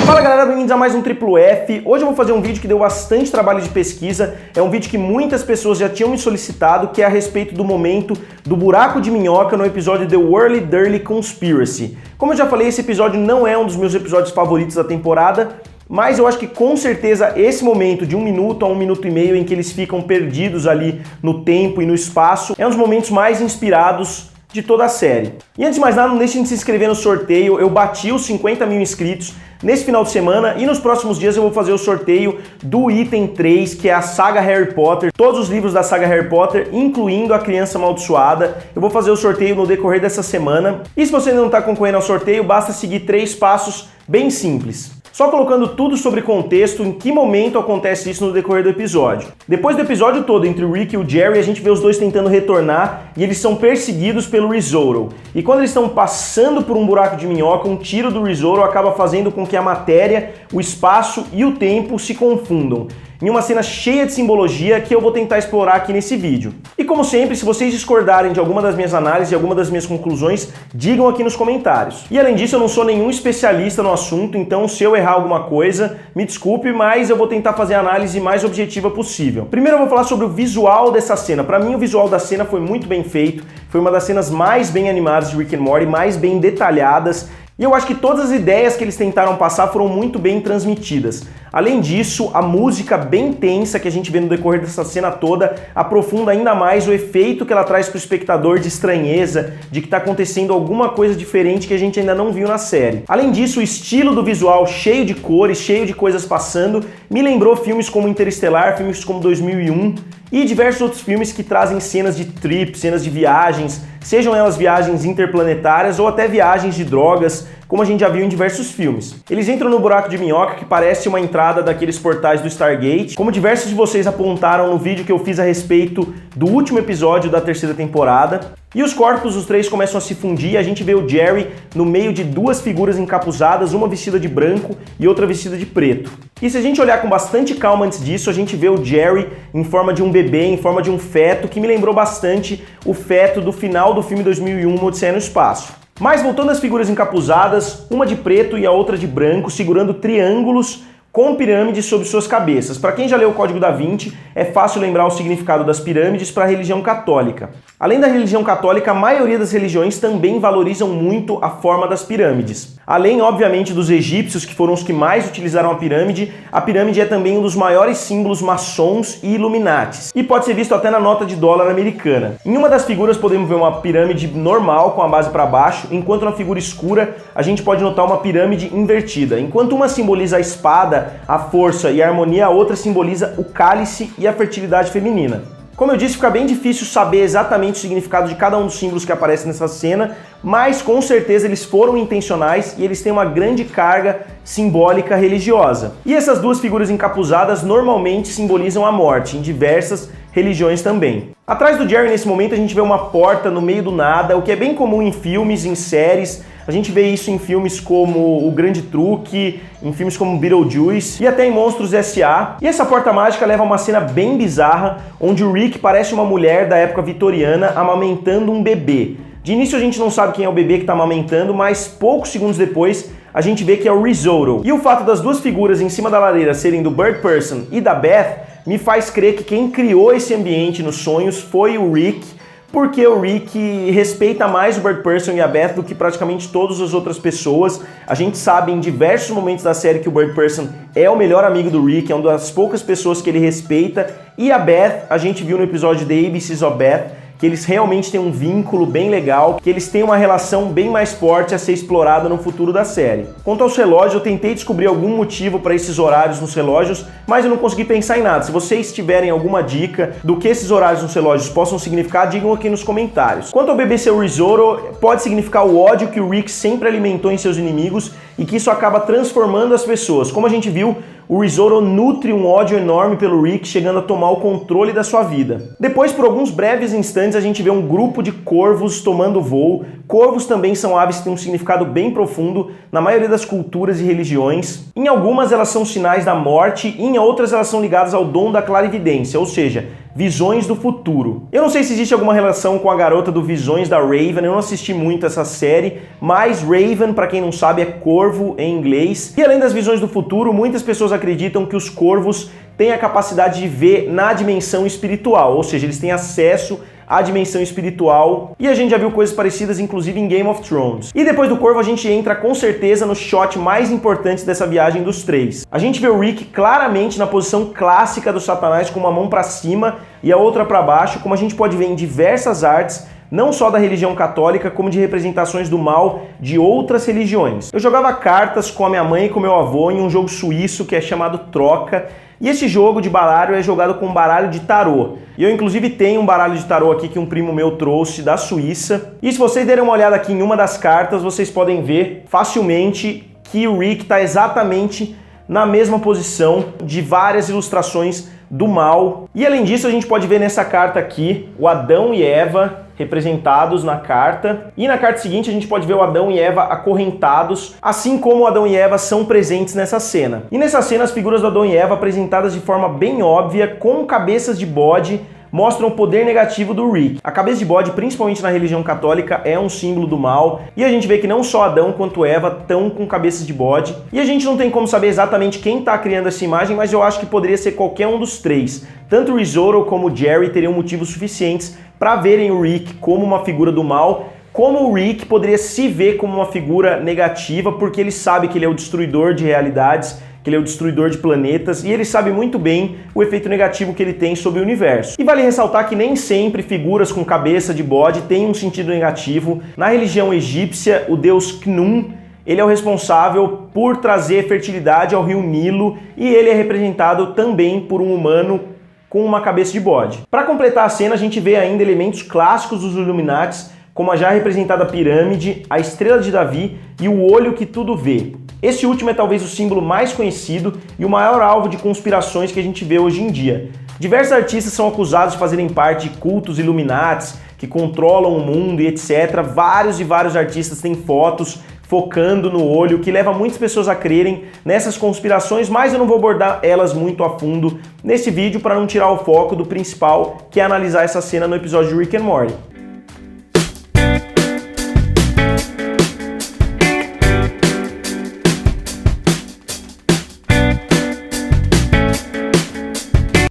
Fala galera, bem-vindos a mais um Triplo F. Hoje eu vou fazer um vídeo que deu bastante trabalho de pesquisa. É um vídeo que muitas pessoas já tinham me solicitado, que é a respeito do momento do buraco de minhoca no episódio The Whirly Dirly Conspiracy. Como eu já falei, esse episódio não é um dos meus episódios favoritos da temporada, mas eu acho que com certeza esse momento de 1 minuto a 1 minuto e meio em que eles ficam perdidos ali no tempo e no espaço é um dos momentos mais inspirados de toda a série. E antes de mais nada, não deixem de se inscrever no sorteio. Eu bati os 50 mil inscritos nesse final de semana e nos próximos dias eu vou fazer o sorteio do item 3, que é a saga Harry Potter, todos os livros da saga Harry Potter, incluindo A Criança Amaldiçoada. Eu vou fazer o sorteio no decorrer dessa semana. E se você ainda não está concorrendo ao sorteio, basta seguir 3 passos bem simples. Só colocando tudo sobre contexto, em que momento acontece isso no decorrer do episódio. Depois do episódio todo entre o Rick e o Jerry, a gente vê os dois tentando retornar e eles são perseguidos pelo Risotto. E quando eles estão passando por um buraco de minhoca, um tiro do Risotto acaba fazendo com que a matéria, o espaço e o tempo se confundam, em uma cena cheia de simbologia que eu vou tentar explorar aqui nesse vídeo. E como sempre, se vocês discordarem de alguma das minhas análises e alguma das minhas conclusões, digam aqui nos comentários. E além disso, eu não sou nenhum especialista no assunto, então se eu errar alguma coisa, me desculpe, mas eu vou tentar fazer a análise mais objetiva possível. Primeiro eu vou falar sobre o visual dessa cena. Para mim, o visual da cena foi muito bem feito, foi uma das cenas mais bem animadas de Rick and Morty, mais bem detalhadas. E eu acho que todas as ideias que eles tentaram passar foram muito bem transmitidas. Além disso, a música bem tensa que a gente vê no decorrer dessa cena toda aprofunda ainda mais o efeito que ela traz para o espectador de estranheza, de que está acontecendo alguma coisa diferente que a gente ainda não viu na série. Além disso, o estilo do visual cheio de cores, cheio de coisas passando, me lembrou filmes como Interestelar, filmes como 2001 e diversos outros filmes que trazem cenas de trip, cenas de viagens, sejam elas viagens interplanetárias ou até viagens de drogas, como a gente já viu em diversos filmes. Eles entram no buraco de minhoca, que parece uma entrada daqueles portais do Stargate, como diversos de vocês apontaram no vídeo que eu fiz a respeito do último episódio da 3ª temporada. E os corpos dos 3 começam a se fundir e a gente vê o Jerry no meio de 2 figuras encapuzadas, uma vestida de branco e outra vestida de preto. E se a gente olhar com bastante calma antes disso, a gente vê o Jerry em forma de um bebê, em forma de um feto, que me lembrou bastante o feto do final do filme 2001, Uma Odisseia no Espaço. Mas voltando às figuras encapuzadas, uma de preto e a outra de branco, segurando triângulos com pirâmides sobre suas cabeças. Para quem já leu o Código da Vinci, é fácil lembrar o significado das pirâmides para a religião católica. Além da religião católica, a maioria das religiões também valorizam muito a forma das pirâmides. Além, obviamente, dos egípcios, que foram os que mais utilizaram a pirâmide é também um dos maiores símbolos maçons e Illuminatis. E pode ser visto até na nota de dólar americana. Em uma das figuras podemos ver uma pirâmide normal, com a base para baixo, enquanto na figura escura a gente pode notar uma pirâmide invertida. Enquanto uma simboliza a espada, a força e a harmonia, a outra simboliza o cálice e a fertilidade feminina. Como eu disse, fica bem difícil saber exatamente o significado de cada um dos símbolos que aparecem nessa cena, mas com certeza eles foram intencionais e eles têm uma grande carga simbólica religiosa. E essas 2 figuras encapuzadas normalmente simbolizam a morte, em diversas religiões também. Atrás do Jerry, nesse momento, a gente vê uma porta no meio do nada, o que é bem comum em filmes, em séries. A gente vê isso em filmes como O Grande Truque, em filmes como Beetlejuice e até em Monstros S.A. E essa porta mágica leva a uma cena bem bizarra, onde o Rick parece uma mulher da época vitoriana amamentando um bebê. De início a gente não sabe quem é o bebê que está amamentando, mas poucos segundos depois a gente vê que é o Risotto. E o fato das 2 figuras em cima da lareira serem do Bird Person e da Beth me faz crer que quem criou esse ambiente nos sonhos foi o Rick, porque o Rick respeita mais o Bird Person e a Beth do que praticamente todas as outras pessoas. A gente sabe em diversos momentos da série que o Bird Person é o melhor amigo do Rick, é uma das poucas pessoas que ele respeita, e a Beth, a gente viu no episódio The ABCs of Beth, que eles realmente têm um vínculo bem legal, que eles têm uma relação bem mais forte a ser explorada no futuro da série. Quanto aos relógios, eu tentei descobrir algum motivo para esses horários nos relógios, mas eu não consegui pensar em nada. Se vocês tiverem alguma dica do que esses horários nos relógios possam significar, digam aqui nos comentários. Quanto ao bebê ser o Risotto, pode significar o ódio que o Rick sempre alimentou em seus inimigos e que isso acaba transformando as pessoas. Como a gente viu, o Risotto nutre um ódio enorme pelo Rick, chegando a tomar o controle da sua vida. Depois, por alguns breves instantes, a gente vê um grupo de corvos tomando voo. Corvos também são aves que têm um significado bem profundo na maioria das culturas e religiões. Em algumas elas são sinais da morte e em outras elas são ligadas ao dom da clarividência, ou seja, Visões do Futuro. Eu não sei se existe alguma relação com a garota do Visões da Raven, eu não assisti muito essa série, mas Raven, para quem não sabe, é corvo em inglês. E além das visões do futuro, muitas pessoas acreditam que os corvos têm a capacidade de ver na dimensão espiritual, ou seja, eles têm acesso à dimensão espiritual, e a gente já viu coisas parecidas inclusive em Game of Thrones. E depois do corvo a gente entra com certeza no shot mais importante dessa viagem dos três. A gente vê o Rick claramente na posição clássica do Satanás, com uma mão para cima e a outra para baixo, como a gente pode ver em diversas artes, não só da religião católica, como de representações do mal de outras religiões. Eu jogava cartas com a minha mãe e com meu avô em um jogo suíço que é chamado Troca, e esse jogo de baralho é jogado com baralho de tarô. E eu inclusive tenho um baralho de tarô aqui que um primo meu trouxe da Suíça. E se vocês derem uma olhada aqui em uma das cartas, vocês podem ver facilmente que o Rick está exatamente na mesma posição de várias ilustrações do mal. E além disso, a gente pode ver nessa carta aqui o Adão e Eva representados na carta. E na carta seguinte a gente pode ver o Adão e Eva acorrentados, assim como o Adão e Eva são presentes nessa cena. E nessa cena as figuras do Adão e Eva apresentadas de forma bem óbvia, com cabeças de bode, mostram o poder negativo do Rick. A cabeça de bode, principalmente na religião católica, é um símbolo do mal, e a gente vê que não só Adão quanto Eva estão com cabeças de bode. E a gente não tem como saber exatamente quem está criando essa imagem, mas eu acho que poderia ser qualquer um dos três. Tanto o Risotto como o Jerry teriam motivos suficientes para verem o Rick como uma figura do mal, como o Rick poderia se ver como uma figura negativa, porque ele sabe que ele é o destruidor de realidades, que ele é o destruidor de planetas, e ele sabe muito bem o efeito negativo que ele tem sobre o universo. E vale ressaltar que nem sempre figuras com cabeça de bode têm um sentido negativo. Na religião egípcia, o deus Khnum, ele é o responsável por trazer fertilidade ao rio Nilo, e ele é representado também por um humano com uma cabeça de bode. Para completar a cena, a gente vê ainda elementos clássicos dos Illuminatis, como a já representada pirâmide, a estrela de Davi e o olho que tudo vê. Esse último é talvez o símbolo mais conhecido e o maior alvo de conspirações que a gente vê hoje em dia. Diversos artistas são acusados de fazerem parte de cultos Illuminatis, que controlam o mundo e etc. Vários e vários artistas têm fotos focando no olho, que leva muitas pessoas a crerem nessas conspirações, mas eu não vou abordar elas muito a fundo nesse vídeo para não tirar o foco do principal, que é analisar essa cena no episódio de Rick and Morty.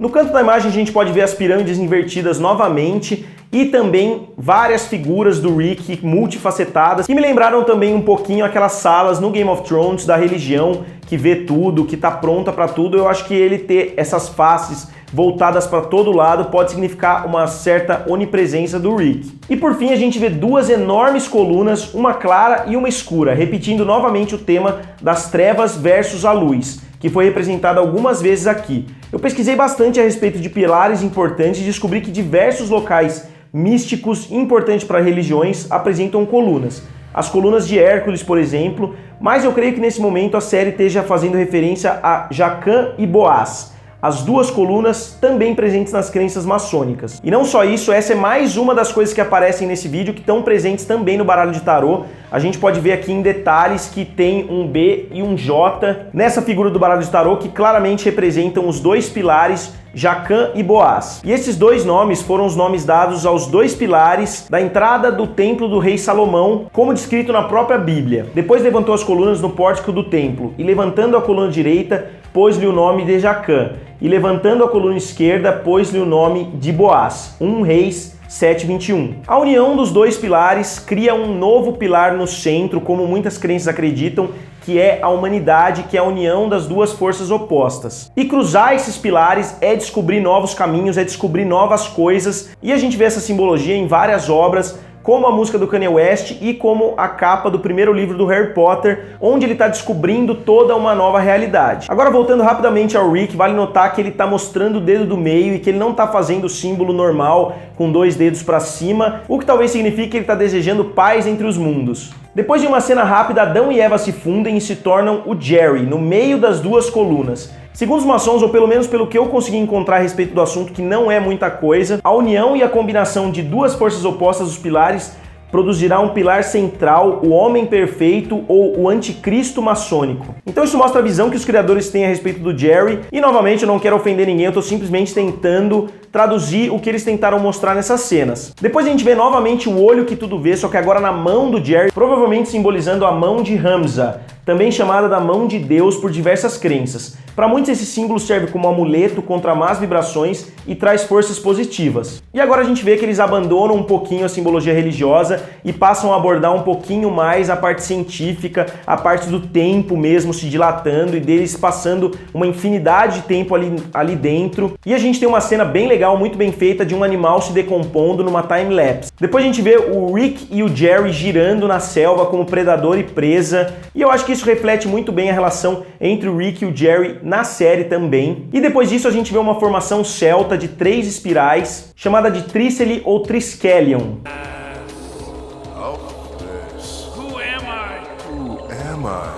No canto da imagem a gente pode ver as pirâmides invertidas novamente e também várias figuras do Rick multifacetadas, que me lembraram também um pouquinho aquelas salas no Game of Thrones da religião que vê tudo, que tá pronta para tudo. Eu acho que ele ter essas faces voltadas para todo lado pode significar uma certa onipresença do Rick. E por fim a gente vê duas enormes colunas, uma clara e uma escura, repetindo novamente o tema das trevas versus a luz, que foi representado algumas vezes aqui. Eu pesquisei bastante a respeito de pilares importantes e descobri que diversos locais místicos importantes para religiões apresentam colunas. As colunas de Hércules, por exemplo, mas eu creio que nesse momento a série esteja fazendo referência a Jacã e Boaz, as duas colunas também presentes nas crenças maçônicas. E não só isso, essa é mais uma das coisas que aparecem nesse vídeo que estão presentes também no baralho de tarô. A gente pode ver aqui em detalhes que tem um B e um J nessa figura do baralho de tarô, que claramente representam os dois pilares Jacã e Boaz. E esses dois nomes foram os nomes dados aos dois pilares da entrada do templo do rei Salomão, como descrito na própria Bíblia. Depois levantou as colunas no pórtico do templo, e levantando a coluna direita, pôs-lhe o nome de Jacã, e levantando a coluna esquerda, pôs-lhe o nome de Boaz. 1 Reis 7:21. A união dos dois pilares cria um novo pilar no centro, como muitas crenças acreditam, que é a humanidade, que é a união das duas forças opostas. E cruzar esses pilares é descobrir novos caminhos, é descobrir novas coisas, e a gente vê essa simbologia em várias obras, como a música do Kanye West e como a capa do primeiro livro do Harry Potter, onde ele está descobrindo toda uma nova realidade. Agora, voltando rapidamente ao Rick, vale notar que ele está mostrando o dedo do meio e que ele não está fazendo o símbolo normal com dois dedos para cima, o que talvez signifique que ele está desejando paz entre os mundos. Depois de uma cena rápida, Adão e Eva se fundem e se tornam o Jerry, no meio das duas colunas. Segundo os maçons, ou pelo menos pelo que eu consegui encontrar a respeito do assunto, que não é muita coisa, a união e a combinação de duas forças opostas dos pilares produzirá um pilar central, o homem perfeito ou o anticristo maçônico. Então isso mostra a visão que os criadores têm a respeito do Jerry, e novamente eu não quero ofender ninguém, eu estou simplesmente tentando traduzir o que eles tentaram mostrar nessas cenas. Depois a gente vê novamente o olho que tudo vê, só que agora na mão do Jerry, provavelmente simbolizando a mão de Hamza, também chamada da mão de Deus por diversas crenças. Para muitos esse símbolo serve como amuleto contra más vibrações e traz forças positivas. E agora a gente vê que eles abandonam um pouquinho a simbologia religiosa e passam a abordar um pouquinho mais a parte científica, a parte do tempo mesmo se dilatando e deles passando uma infinidade de tempo ali dentro. E a gente tem uma cena bem legal, muito bem feita, de um animal se decompondo numa time-lapse. Depois a gente vê o Rick e o Jerry girando na selva como predador e presa, e eu acho que isso reflete muito bem a relação entre o Rick e o Jerry na série também. E depois disso a gente vê uma formação celta de 3 espirais, chamada de Trícele ou Triskelion.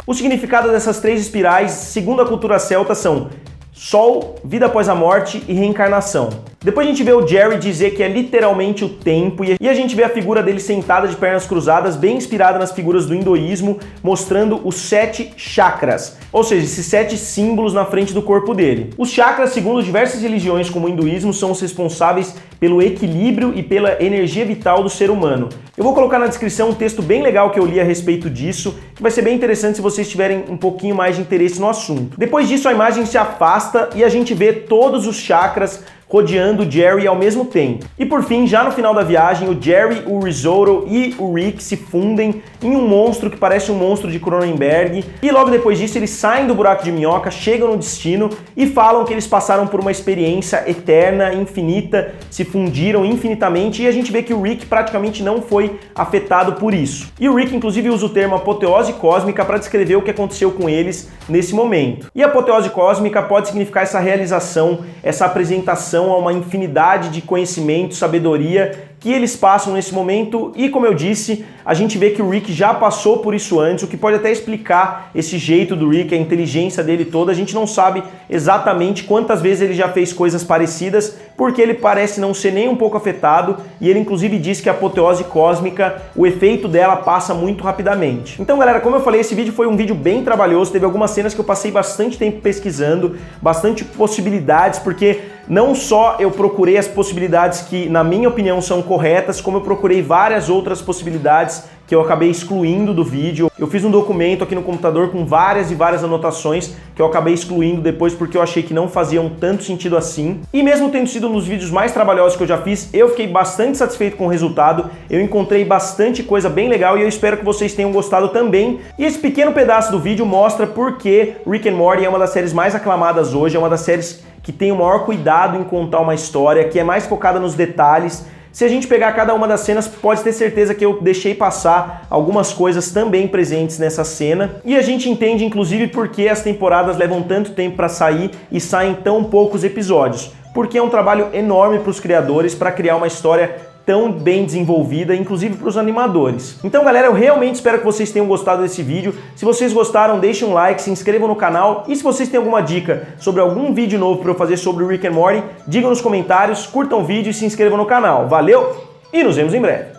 O significado dessas 3 espirais, segundo a cultura celta, são Sol, vida após a morte e reencarnação. Depois a gente vê o Jerry dizer que é literalmente o tempo e a gente vê a figura dele sentada de pernas cruzadas, bem inspirada nas figuras do hinduísmo, mostrando os 7 chakras, ou seja, esses 7 símbolos na frente do corpo dele. Os chakras, segundo diversas religiões como o hinduísmo, são os responsáveis pelo equilíbrio e pela energia vital do ser humano. Eu vou colocar na descrição um texto bem legal que eu li a respeito disso, que vai ser bem interessante se vocês tiverem um pouquinho mais de interesse no assunto. Depois disso a imagem se afasta e a gente vê todos os chakras rodeando o Jerry ao mesmo tempo. E por fim, já no final da viagem, o Jerry, o Risotto e o Rick se fundem em um monstro que parece um monstro de Cronenberg. E logo depois disso eles saem do buraco de minhoca, chegam no destino e falam que eles passaram por uma experiência eterna, infinita, se fundiram infinitamente, e a gente vê que o Rick praticamente não foi afetado por isso. E o Rick inclusive usa o termo apoteose cósmica para descrever o que aconteceu com eles nesse momento. E a apoteose cósmica pode significar essa realização, essa apresentação a uma infinidade de conhecimento, sabedoria que eles passam nesse momento, e como eu disse, a gente vê que o Rick já passou por isso antes, o que pode até explicar esse jeito do Rick, a inteligência dele toda. A gente não sabe exatamente quantas vezes ele já fez coisas parecidas, porque ele parece não ser nem um pouco afetado, e ele inclusive diz que a apoteose cósmica, o efeito dela passa muito rapidamente. Então galera, como eu falei, esse vídeo foi um vídeo bem trabalhoso, teve algumas cenas que eu passei bastante tempo pesquisando, bastante possibilidades, porque não só eu procurei as possibilidades que, na minha opinião, são corretas, como eu procurei várias outras possibilidades que eu acabei excluindo do vídeo. Eu fiz um documento aqui no computador com várias e várias anotações que eu acabei excluindo depois porque eu achei que não faziam tanto sentido assim. E mesmo tendo sido um dos vídeos mais trabalhosos que eu já fiz, eu fiquei bastante satisfeito com o resultado. Eu encontrei bastante coisa bem legal e eu espero que vocês tenham gostado também. E esse pequeno pedaço do vídeo mostra por que Rick and Morty é uma das séries mais aclamadas hoje, é uma das séries que tem o maior cuidado em contar uma história, que é mais focada nos detalhes. Se a gente pegar cada uma das cenas, pode ter certeza que eu deixei passar algumas coisas também presentes nessa cena. E a gente entende, inclusive, por que as temporadas levam tanto tempo para sair e saem tão poucos episódios. Porque é um trabalho enorme para os criadores para criar uma história tão bem desenvolvida, inclusive para os animadores. Então galera, eu realmente espero que vocês tenham gostado desse vídeo. Se vocês gostaram, deixem um like, se inscrevam no canal, e se vocês têm alguma dica sobre algum vídeo novo para eu fazer sobre o Rick and Morty, digam nos comentários, curtam o vídeo e se inscrevam no canal. Valeu e nos vemos em breve!